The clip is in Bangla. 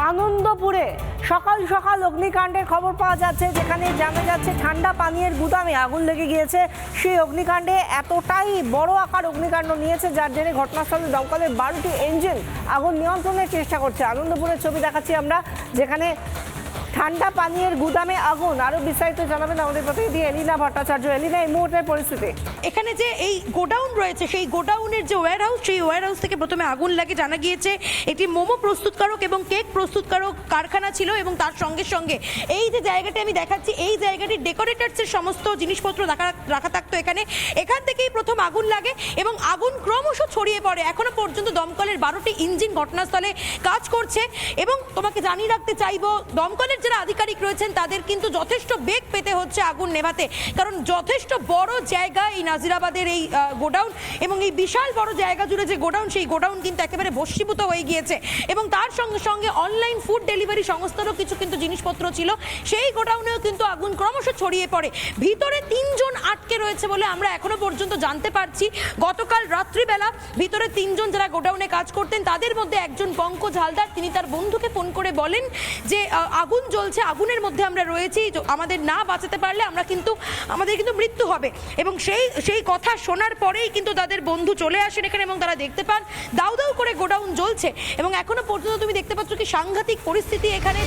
আনন্দপুরে সকাল সকাল অগ্নিকাণ্ডের খবর পাওয়া যাচ্ছে, যেখানে জানা যাচ্ছে ঠান্ডা পানীয়ের গুদামে আগুন লেগে গিয়েছে। সেই অগ্নিকাণ্ডে এতটাই বড় আকার অগ্নিকাণ্ড নিয়েছে, যার জেরে ঘটনাস্থলে দমকলের 12টি ইঞ্জিন আগুন নিয়ন্ত্রণের চেষ্টা করছে। আনন্দপুরের ছবি দেখাচ্ছি আমরা, যেখানে ঠান্ডা পানীয়ের গুদামে আগুন। আরো বিস্তারিত জানাবেন আমাদের প্রতিনিধি এলিনা ভট্টাচার্য। এলিনা, এই মুহূর্তের পরিস্থিতি। এখানে যে এই গোডাউন রয়েছে, সেই গোডাউনের যে ওয়্যারহাউস, সেই ওয়্যারহাউস থেকে প্রথমে আগুন লাগে। জানা গিয়েছে এটি মোমো প্রস্তুতকারক এবং কেক প্রস্তুতকারক কারখানা ছিল, এবং তার সঙ্গে সঙ্গে এই যে জায়গাটি আমি দেখাচ্ছি, এই জায়গাটি ডেকোরেটার্সের সমস্ত জিনিসপত্র রাখা থাকতো এখানে। এখান থেকেই প্রথম আগুন লাগে এবং আগুন ক্রমশ ছড়িয়ে পড়ে। এখনো পর্যন্ত দমকলের 12টি ইঞ্জিন ঘটনাস্থলে কাজ করছে। এবং তোমাকে জানিয়ে রাখতে চাইবো, দমকলের যারা আধিকারিক রয়েছেন তাদের কিন্তু যথেষ্ট বেগ পেতে হচ্ছে আগুন নেভাতে, কারণ যথেষ্ট বড় জায়গা এই নাজিরাবাদের এই গোডাউন, এবং এই বিশাল বড় জায়গা জুড়ে যে গোডাউন, সেই গোডাউন কিন্তু একেবারে ভস্মীভূত হয়ে গিয়েছে। এবং তার সঙ্গে সঙ্গে অনলাইন ফুড ডেলিভারি সংস্থারও কিছু কিন্তু জিনিসপত্র ছিল, সেই গোডাউনেও কিন্তু আগুন ক্রমশ ছড়িয়ে পড়ে। ভিতরে 3 জন আটকে রয়েছে বলে আমরা এখনো পর্যন্ত জানতে পারছি। গতকাল রাত্রিবেলা ভিতরে 3 জন যারা গোডাউনে কাজ করতেন, তাদের মধ্যে একজন পঙ্কজ হালদার, তিনি তার বন্ধুকে ফোন করে বলেন যে আগুন জ্বলছে, আগুনের মধ্যে আমরা রয়েছি, আমাদের না বাঁচাতে পারলে আমাদের কিন্তু মৃত্যু হবে। এবং সেই কথা শোনার পরেই কিন্তু তাদের বন্ধু চলে আসেন এখানে, এবং তারা দেখতে পান দাউ দাউ করে গোডাউন জ্বলছে। এবং এখনো পর্যন্ত তুমি দেখতে পাচ্ছ কি সাংঘাতিক পরিস্থিতি এখানে।